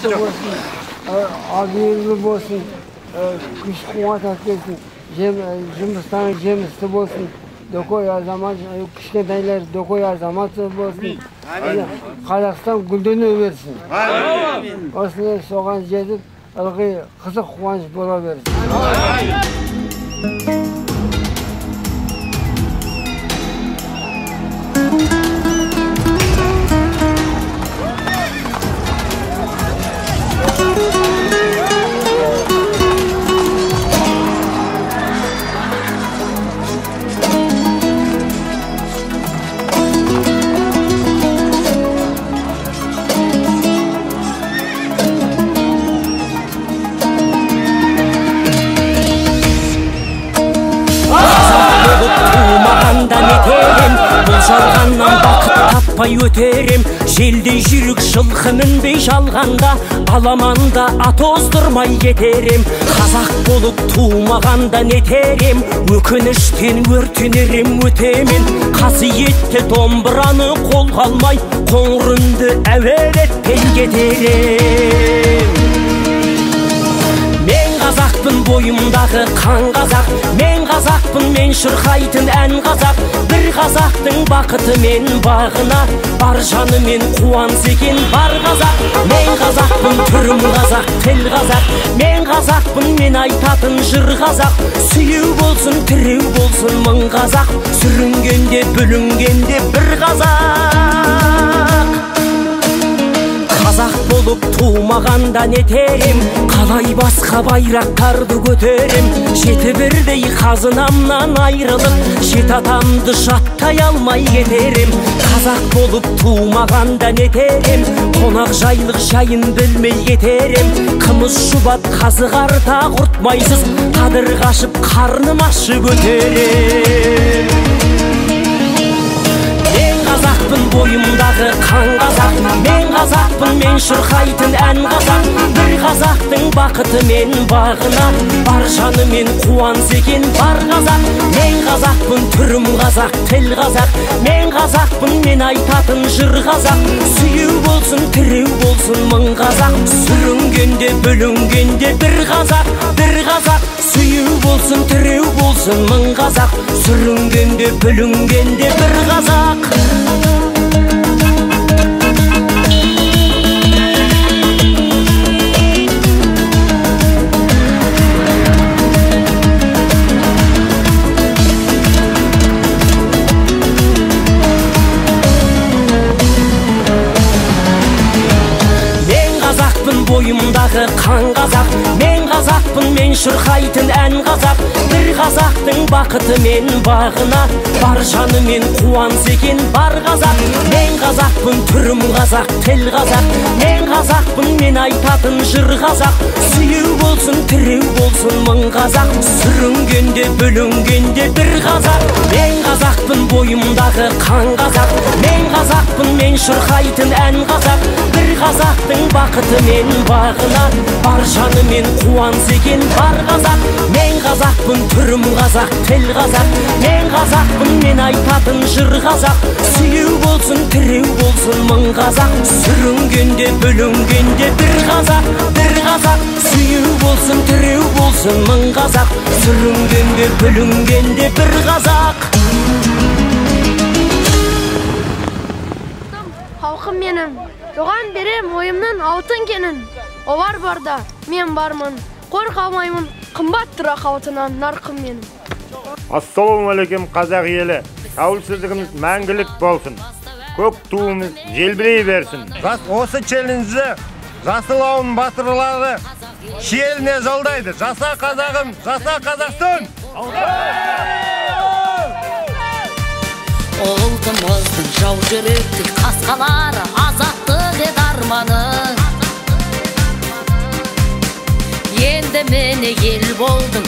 Bereket olsun. Hayırlı olsun. Kış kuvat atlasın. Cımıstan cemisi olsun. Dokoy zaman kışkadaylar dokoy azamat olsun. Қазақстан gülden översin. Osmanlı soğan cedip ılgı kızık kuvvanç bola versin. Жалғаннан бақыт таппай өтерем, желдей жүрік жылқы мінбей жалғанда, аламанда ат оздырмай кетерем. Қазақ болып туылмағанда нетерем, өкініштен өртенерем өтемен. Қасиетті домбыраны қолға алмай, қоңыр үнді әуелетпен кетерем. Мен қазақпын бойымдағы қан қазақ, мен қазақпын мен шырқайтын ән қазақ. Бір қазақтың бақыты мен бағына, бар жаны мен қуанса екен бар қазақ. Мен қазақпын түрім қазақ, тіл қазақ, мен қазақпын мен айтатын жыр қазақ. Сүйеу болсын, тіреу болсын мың қазақ, сүрінгенде бүлінгенде бір қазақ. Қазақ болып туылмағанда нетерем, қалай басқа байрақтарды көтерем. Жеті бірдей қазынамнан айрылып, жеті атамды жаттай алмай кетерем. Қазақ болып туылмағанда нетерем, қонақ жайлық жайын білмей кетерем. Қымыз шұбат қазы қарта құртмайсыз, қадыр қашып қарным ашып өтерем. Қазақпын бойымдағы қан қазақ, мен қазақпын мен шырқайтын ән қазақ. Бір қазақтың бақыты мен бағына, бар жаны мен қуанса екен бар қазақ. Мен қазақпын түрім қазақ, тіл қазақ, мен қазақпын мен айтатын жыр қазақ. Сүйеу болсын, тіреу болсын мың қазақ, сүрінгенде бүлінгенде бір қазақ, бір қазақ. Сүйеу болсын, тіреу болсын мың қазақ, сүрінгенде бүлінгенде бір қазақ. Бойымдағы қан қазақ, мен қазақпын мен шырқайтын ән қазақ. Бір қазақтың бақыты мен бағына, бар жаны мен қуанса екен бар қазақ. Мен қазақпын түрім қазақ, тіл қазақ, мен қазақпын мен айтатын жыр қазақ. Сүйеу болсын, тіреу болсын мың қазақ, сүрінгенде бүлінгенде бір қазақ. Мен қазақпын бойымдағы қан қазақ, мен қазақпын мен шырқайтын ән қазақ. Бір қазақтың бақыты мен бағына, бар жаны мен қуанса екен бар қазақ. Мен қазақпын түрім қазақ, тіл қазақ, мен қазақпын мен айтатын жыр қазақ. Сүйеу болсын, тіреу болсын мың қазақ, сүрінгенде бүлінгенде бір қазақ, бір қазақ. Сүйеу болсын, тіреу болсын мың қазақ, сүрінгенде бүлінгенде бір қазақ. Халқым менің, оған берем ойымның алтын кенін. Олар барда, мен бармын, қорқалмаймын, қымбат тұра қауытынан нарқым менің. Ассалаумағалейкум қазақ елі, тәуелсіздігіміз мәңгілік болсын. Көк туымыз желбірей берсін. Осы челленджді жасыл ауылының батырлары шиеліне жолдайды. Жаса қазағым, жаса Қазақстан! Ұлтымыздың жау жүректік қасқалары, азаттық ед арманың. Енді мені ел болдың,